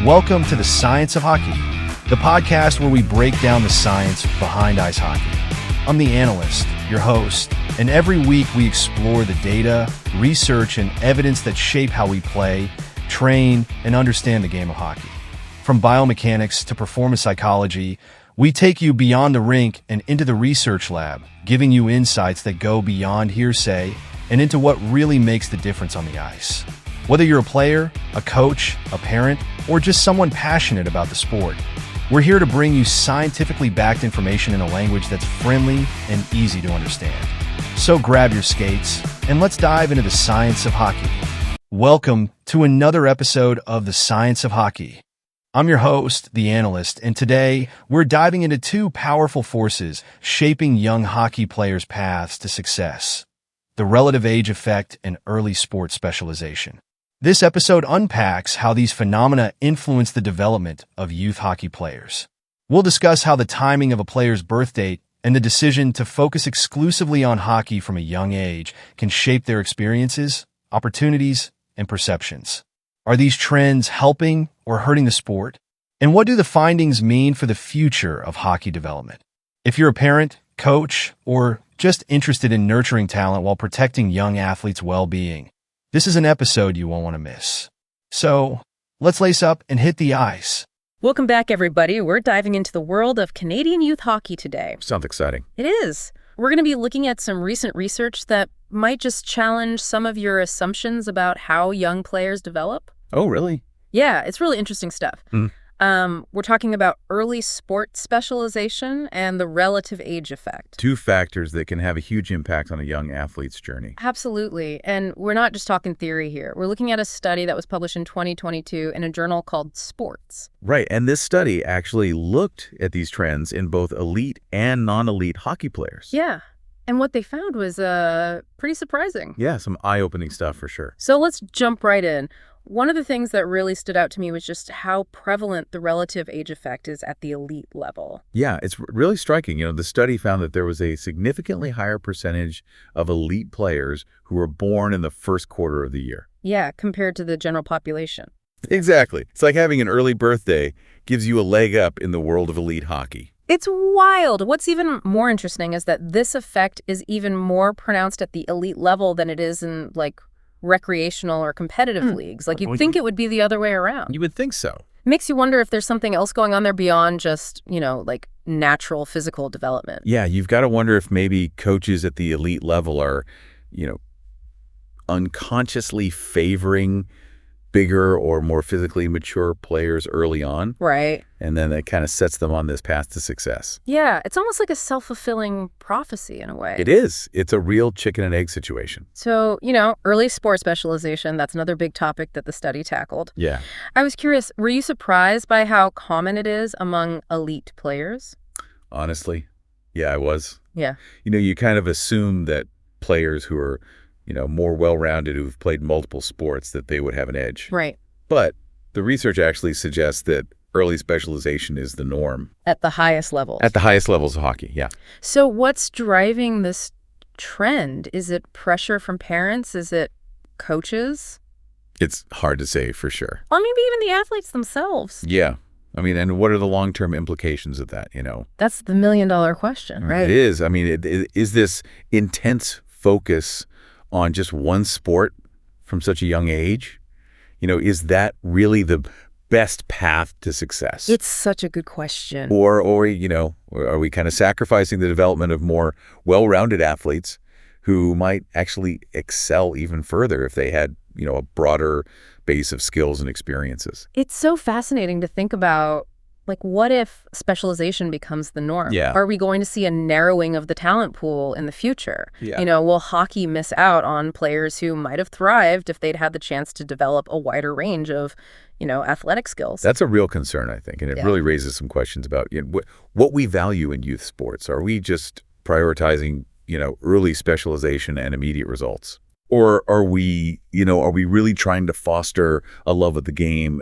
Welcome to the Science of Hockey, the podcast where we break down the science behind ice hockey. I'm the analyst, your host, and every week we explore the data, research, and evidence that shape how we play, train, and understand the game of hockey. From biomechanics to performance psychology, we take you beyond the rink and into the research lab, giving you insights that go beyond hearsay and into what really makes the difference on the ice. Whether you're a player, a coach, a parent, or just someone passionate about the sport, we're here to bring you scientifically backed information in a language that's friendly and easy to understand. So grab your skates and let's dive into the science of hockey. Welcome to another episode of the Science of Hockey. I'm your host, the analyst, and today we're diving into two powerful forces shaping young hockey players' paths to success: the relative age effect and early sport specialization. This episode unpacks how these phenomena influence the development of youth hockey players. We'll discuss how the timing of a player's birth date and the decision to focus exclusively on hockey from a young age can shape their experiences, opportunities, and perceptions. Are these trends helping or hurting the sport? And what do the findings mean for the future of hockey development? If you're a parent, coach, or just interested in nurturing talent while protecting young athletes' well-being, this is an episode you won't want to miss. So, let's lace up and hit the ice. Welcome back, everybody. We're diving into the world of Canadian youth hockey today. Sounds exciting. It is. We're going to be looking at some recent research that might just challenge some of your assumptions about how young players develop. Oh, really? Yeah, it's really interesting stuff. We're talking about early sport specialization and the relative age effect. Two factors that can have a huge impact on a young athlete's journey. Absolutely. And we're not just talking theory here. We're looking at a study that was published in 2022 in a journal called Sports. Right. And this study actually looked at these trends in both elite and non-elite hockey players. Yeah. And what they found was pretty surprising. Yeah, some eye-opening stuff for sure. So let's jump right in. One of the things that really stood out to me was just how prevalent the relative age effect is at the elite level. Yeah, it's really striking. The study found that there was a significantly higher percentage of elite players who were born in the first quarter of the year. Yeah, compared to the general population. Exactly. It's like having an early birthday gives you a leg up in the world of elite hockey. It's wild. What's even more interesting is that this effect is even more pronounced at the elite level than it is in, recreational or competitive leagues. You'd think it would be the other way around. You would think so. Makes you wonder if there's something else going on there beyond just, natural physical development. Yeah, you've got to wonder if maybe coaches at the elite level are, unconsciously favoring bigger or more physically mature players early on. Right. And then that kind of sets them on this path to success. Yeah, it's almost like a self-fulfilling prophecy in a way. It is. It's a real chicken and egg situation. So, early sport specialization, that's another big topic that the study tackled. Yeah. I was curious, were you surprised by how common it is among elite players? Honestly, yeah, I was. Yeah. You kind of assume that players who are more well-rounded, who've played multiple sports, that they would have an edge. Right. But the research actually suggests that early specialization is the norm. At the highest levels. At the highest levels of hockey, yeah. So what's driving this trend? Is it pressure from parents? Is it coaches? It's hard to say for sure. Or maybe even the athletes themselves. Yeah. And what are the long-term implications of that, That's the million-dollar question, right? It is. Is this intense focus on just one sport from such a young age? Is that really the best path to success? It's such a good question. Or are we kind of sacrificing the development of more well-rounded athletes who might actually excel even further if they had, a broader base of skills and experiences? It's so fascinating to think about. What if specialization becomes the norm? Yeah. Are we going to see a narrowing of the talent pool in the future? Yeah. Will hockey miss out on players who might have thrived if they'd had the chance to develop a wider range of, athletic skills? That's a real concern, I think, and it really raises some questions about what we value in youth sports. Are we just prioritizing, early specialization and immediate results? Or are we really trying to foster a love of the game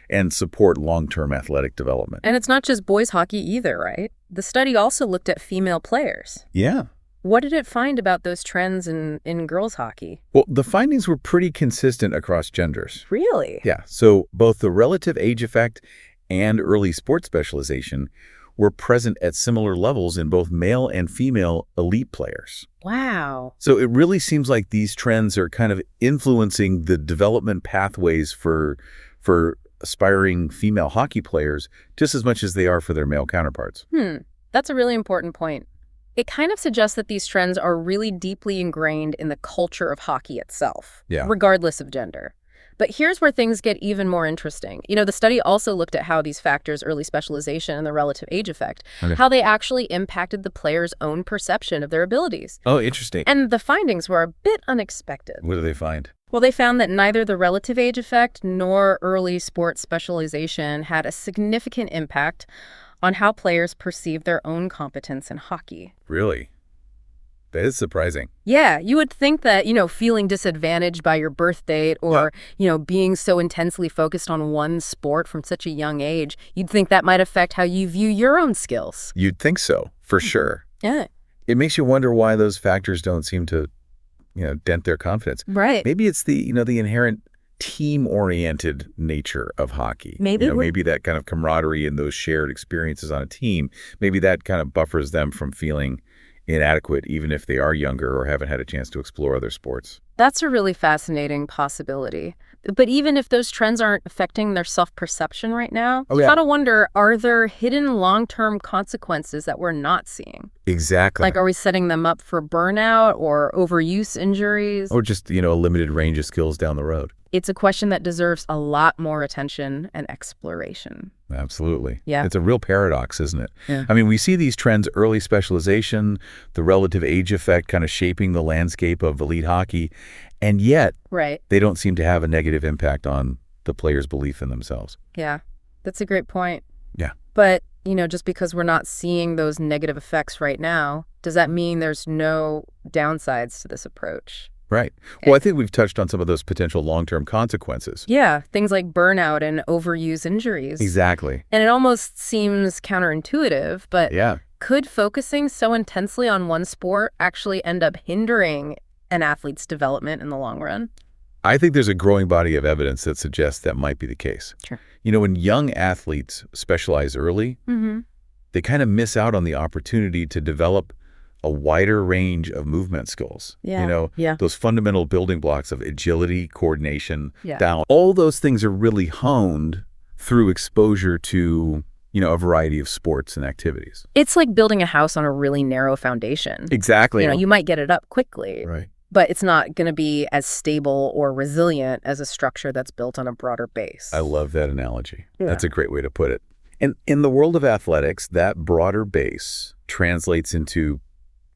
and support long-term athletic development? And it's not just boys hockey either, right? The study also looked at female players. Yeah. What did it find about those trends in girls hockey? Well, the findings were pretty consistent across genders. Really? Yeah, so both the relative age effect and early sports specialization were present at similar levels in both male and female elite players. Wow. So it really seems like these trends are kind of influencing the development pathways for aspiring female hockey players just as much as they are for their male counterparts. That's a really important point. It kind of suggests that these trends are really deeply ingrained in the culture of hockey itself, regardless of gender. But here's where things get even more interesting. The study also looked at how these factors, early specialization and the relative age effect, how they actually impacted the player's own perception of their abilities. Oh, interesting. And the findings were a bit unexpected. What do they find? Well, they found that neither the relative age effect nor early sports specialization had a significant impact on how players perceive their own competence in hockey. Really? That is surprising. Yeah, you would think that, feeling disadvantaged by your birth date or, being so intensely focused on one sport from such a young age, you'd think that might affect how you view your own skills. You'd think so, for sure. Yeah. It makes you wonder why those factors don't seem to, dent their confidence. Right. Maybe it's the inherent team-oriented nature of hockey. Maybe. Maybe that kind of camaraderie and those shared experiences on a team, maybe that kind of buffers them from feeling inadequate, even if they are younger or haven't had a chance to explore other sports. That's a really fascinating possibility. But even if those trends aren't affecting their self-perception right now, you gotta wonder, are there hidden long-term consequences that we're not seeing? Exactly. Like, are we setting them up for burnout or overuse injuries? Or just, a limited range of skills down the road. It's a question that deserves a lot more attention and exploration. Absolutely. Yeah. It's a real paradox, isn't it? Yeah. I mean, we see these trends, early specialization, the relative age effect kind of shaping the landscape of elite hockey, and yet they don't seem to have a negative impact on the player's belief in themselves. Yeah, that's a great point. Yeah. But, just because we're not seeing those negative effects right now, does that mean there's no downsides to this approach? Right. Well, I think we've touched on some of those potential long-term consequences. Yeah, things like burnout and overuse injuries. Exactly. And it almost seems counterintuitive, but could focusing so intensely on one sport actually end up hindering an athlete's development in the long run? I think there's a growing body of evidence that suggests that might be the case. Sure. When young athletes specialize early, they kind of miss out on the opportunity to develop a wider range of movement skills. Those fundamental building blocks of agility, coordination, balance. All those things are really honed through exposure to, a variety of sports and activities. It's like building a house on a really narrow foundation. Exactly. You might get it up quickly. Right. But it's not going to be as stable or resilient as a structure that's built on a broader base. I love that analogy. Yeah. That's a great way to put it. And in the world of athletics, that broader base translates into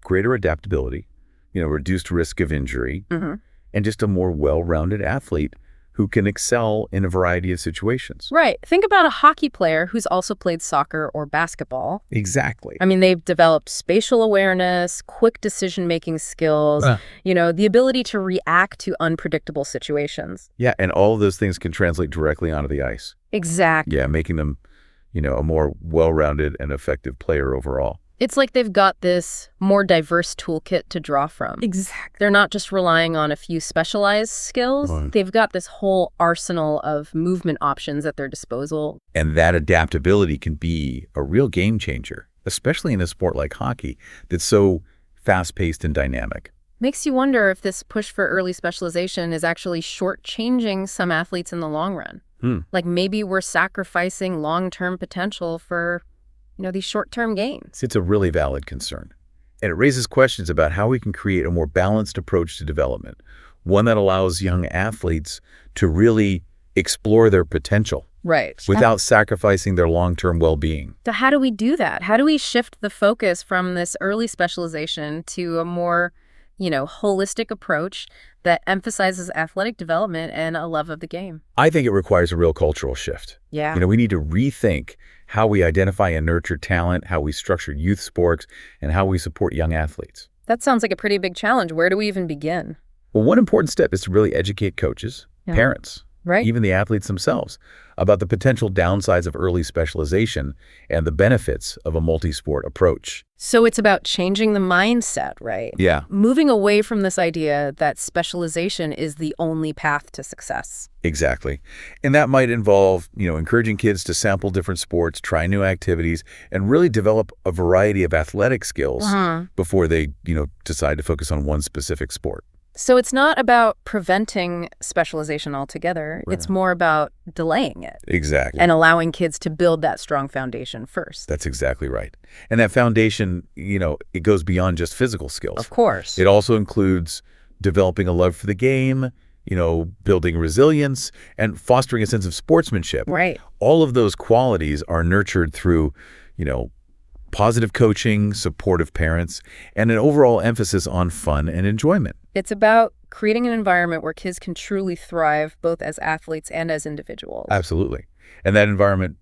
greater adaptability, reduced risk of injury, and just a more well-rounded athlete who can excel in a variety of situations. Right. Think about a hockey player who's also played soccer or basketball. Exactly. I mean, they've developed spatial awareness, quick decision-making skills, the ability to react to unpredictable situations. Yeah, and all of those things can translate directly onto the ice. Exactly. Yeah, making them, a more well-rounded and effective player overall. It's like they've got this more diverse toolkit to draw from. Exactly. They're not just relying on a few specialized skills. Right. They've got this whole arsenal of movement options at their disposal. And that adaptability can be a real game changer, especially in a sport like hockey that's so fast-paced and dynamic. Makes you wonder if this push for early specialization is actually shortchanging some athletes in the long run. Like maybe we're sacrificing long-term potential for these short-term gains. It's a really valid concern. And it raises questions about how we can create a more balanced approach to development, one that allows young athletes to really explore their potential. Right. Without sacrificing their long-term well-being. So how do we do that? How do we shift the focus from this early specialization to a more, holistic approach that emphasizes athletic development and a love of the game? I think it requires a real cultural shift. Yeah. We need to rethink how we identify and nurture talent, how we structure youth sports, and how we support young athletes. That sounds like a pretty big challenge. Where do we even begin? Well, one important step is to really educate coaches, parents, even the athletes themselves, about the potential downsides of early specialization and the benefits of a multi-sport approach. So it's about changing the mindset, right? Yeah. Moving away from this idea that specialization is the only path to success. Exactly. And that might involve, encouraging kids to sample different sports, try new activities, and really develop a variety of athletic skills before they, decide to focus on one specific sport. So it's not about preventing specialization altogether. Right. It's more about delaying it. Exactly. And allowing kids to build that strong foundation first. That's exactly right. And that foundation, it goes beyond just physical skills. Of course. It also includes developing a love for the game, building resilience, and fostering a sense of sportsmanship. Right. All of those qualities are nurtured through, positive coaching, supportive parents, and an overall emphasis on fun and enjoyment. It's about creating an environment where kids can truly thrive both as athletes and as individuals. Absolutely. And that environment,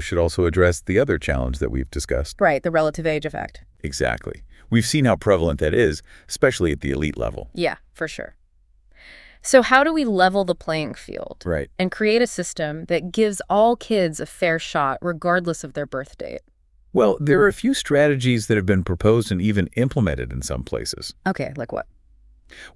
should also address the other challenge that we've discussed. Right, the relative age effect. Exactly. We've seen how prevalent that is, especially at the elite level. Yeah, for sure. So how do we level the playing field? Right. And create a system that gives all kids a fair shot regardless of their birth date? Well, there are a few strategies that have been proposed and even implemented in some places. Okay, like what?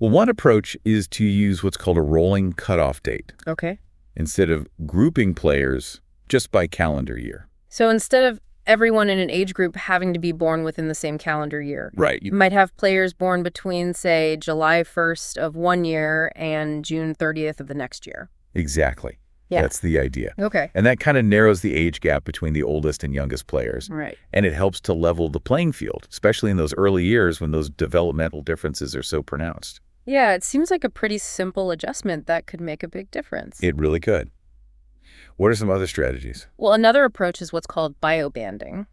Well, one approach is to use what's called a rolling cutoff date. Okay. Instead of grouping players just by calendar year. So instead of everyone in an age group having to be born within the same calendar year. Right. You might have players born between, say, July 1st of one year and June 30th of the next year. Exactly. Yeah. That's the idea. Okay. And that kind of narrows the age gap between the oldest and youngest players. Right. And it helps to level the playing field, especially in those early years when those developmental differences are so pronounced. Yeah, it seems like a pretty simple adjustment that could make a big difference. It really could. What are some other strategies? Well, another approach is what's called biobanding,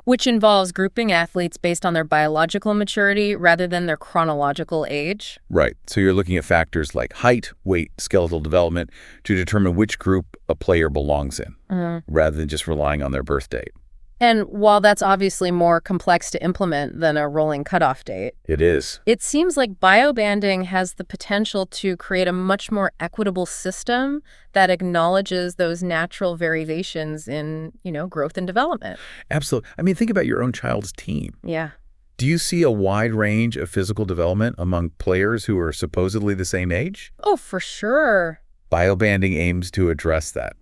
which involves grouping athletes based on their biological maturity rather than their chronological age. Right. So you're looking at factors like height, weight, skeletal development to determine which group a player belongs in, rather than just relying on their birth date. And while that's obviously more complex to implement than a rolling cutoff date, It is. it seems like biobanding has the potential to create a much more equitable system that acknowledges those natural variations in, growth and development. Absolutely. I mean, think about your own child's team. Yeah. Do you see a wide range of physical development among players who are supposedly the same age? Oh, for sure. Biobanding aims to address that,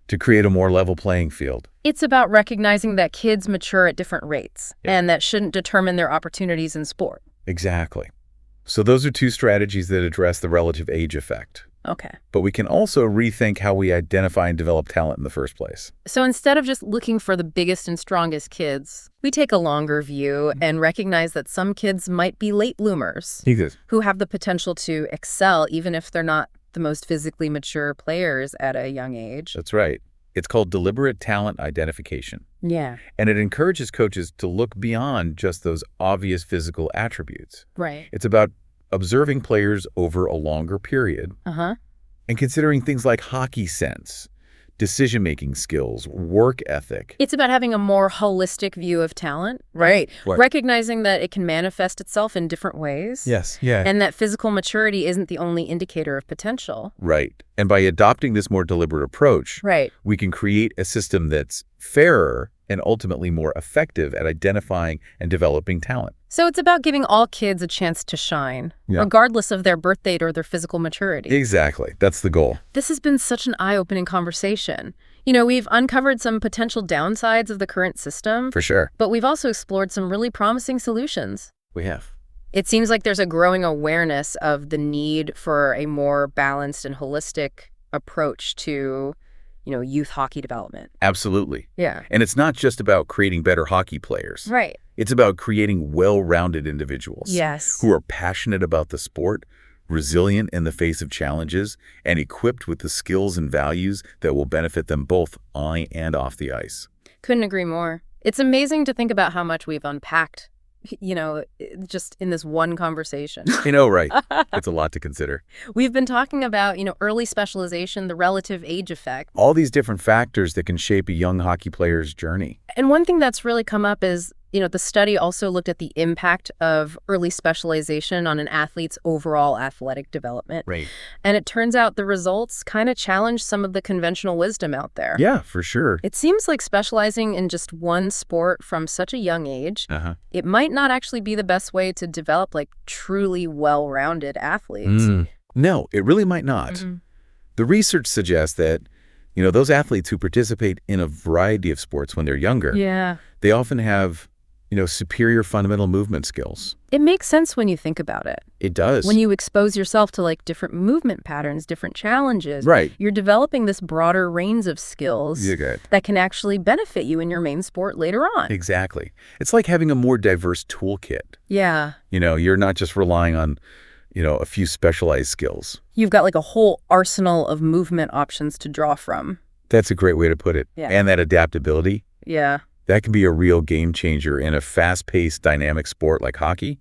to create a more level playing field. It's about recognizing that kids mature at different rates, and that shouldn't determine their opportunities in sport. Exactly. So those are two strategies that address the relative age effect. Okay. But we can also rethink how we identify and develop talent in the first place. So instead of just looking for the biggest and strongest kids, we take a longer view and recognize that some kids might be late bloomers who have the potential to excel even if they're not the most physically mature players at a young age. That's right. It's called deliberate talent identification. Yeah. And it encourages coaches to look beyond just those obvious physical attributes. Right. It's about observing players over a longer period and considering things like hockey sense, decision-making skills, work ethic. It's about having a more holistic view of talent, right? Recognizing that it can manifest itself in different ways. Yes, yeah. And that physical maturity isn't the only indicator of potential. Right. And by adopting this more deliberate approach, we can create a system that's fairer and ultimately more effective at identifying and developing talent. So it's about giving all kids a chance to shine, regardless of their birth date or their physical maturity. Exactly. That's the goal. This has been such an eye-opening conversation. We've uncovered some potential downsides of the current system. For sure. But we've also explored some really promising solutions. We have. It seems like there's a growing awareness of the need for a more balanced and holistic approach to youth hockey development. Absolutely. Yeah. And it's not just about creating better hockey players. Right. It's about creating well-rounded individuals. Yes. Who are passionate about the sport, resilient in the face of challenges, and equipped with the skills and values that will benefit them both on and off the ice. Couldn't agree more. It's amazing to think about how much we've unpacked, just in this one conversation. Right. It's a lot to consider. We've been talking about, early specialization, the relative age effect. All these different factors that can shape a young hockey player's journey. And one thing that's really come up is The study also looked at the impact of early specialization on an athlete's overall athletic development. Right. And it turns out the results kind of challenge some of the conventional wisdom out there. Yeah, for sure. It seems like specializing in just one sport from such a young age, it might not actually be the best way to develop truly well-rounded athletes. No, it really might not. The research suggests that, those athletes who participate in a variety of sports when they're younger, they often have superior fundamental movement skills. It makes sense when you think about it. It does. When you expose yourself to different movement patterns, different challenges, right, you're developing this broader range of skills that can actually benefit you in your main sport later on. Exactly. It's like having a more diverse toolkit. Yeah. You're not just relying on, a few specialized skills. You've got a whole arsenal of movement options to draw from. That's a great way to put it. Yeah. And that adaptability. Yeah. That can be a real game changer in a fast-paced, dynamic sport like hockey.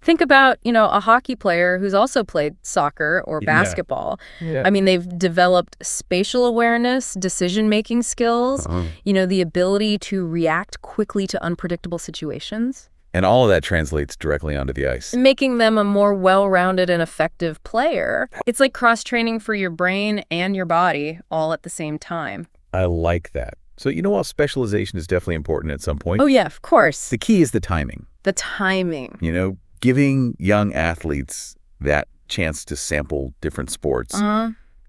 Think about, a hockey player who's also played soccer or basketball. Yeah. I mean, they've developed spatial awareness, decision-making skills, the ability to react quickly to unpredictable situations. And all of that translates directly onto the ice. Making them a more well-rounded and effective player. It's like cross-training for your brain and your body all at the same time. I like that. So, while specialization is definitely important at some point. Oh, yeah, of course. The key is the timing. The timing. Giving young athletes that chance to sample different sports,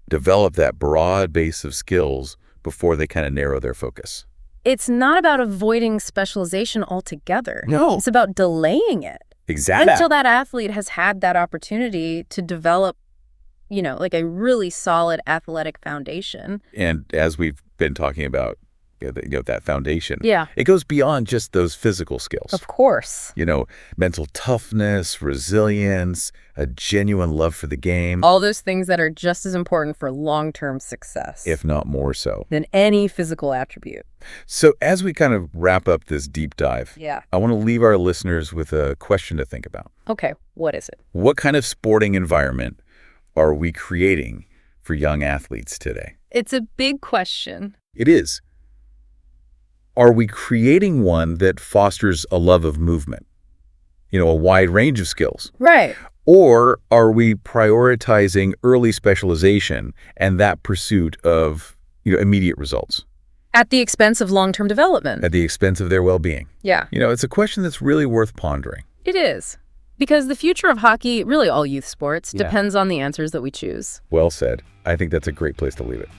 develop that broad base of skills before they kind of narrow their focus. It's not about avoiding specialization altogether. No. It's about delaying it. Exactly. Until that athlete has had that opportunity to develop, a really solid athletic foundation. And as we've been talking about, that foundation. Yeah. It goes beyond just those physical skills. Of course. Mental toughness, resilience, a genuine love for the game. All those things that are just as important for long-term success. If not more so. Than any physical attribute. So as we kind of wrap up this deep dive, I want to leave our listeners with a question to think about. Okay, what is it? What kind of sporting environment are we creating for young athletes today? It's a big question. It is. Are we creating one that fosters a love of movement? A wide range of skills. Right. Or are we prioritizing early specialization and that pursuit of, immediate results? At the expense of long-term development. At the expense of their well-being. Yeah. It's a question that's really worth pondering. It is. Because the future of hockey, really all youth sports, depends on the answers that we choose. Well said. I think that's a great place to leave it.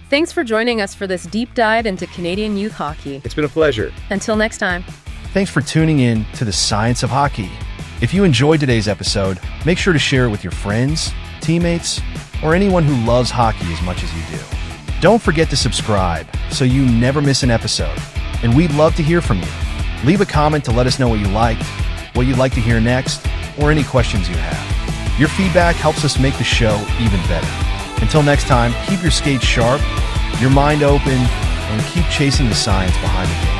Thanks for joining us for this deep dive into Canadian youth hockey. It's been a pleasure. Until next time. Thanks for tuning in to the Science of Hockey. If you enjoyed today's episode, make sure to share it with your friends, teammates, or anyone who loves hockey as much as you do. Don't forget to subscribe so you never miss an episode. And we'd love to hear from you. Leave a comment to let us know what you liked, what you'd like to hear next, or any questions you have. Your feedback helps us make the show even better. Until next time, keep your skates sharp, your mind open, and keep chasing the science behind the game.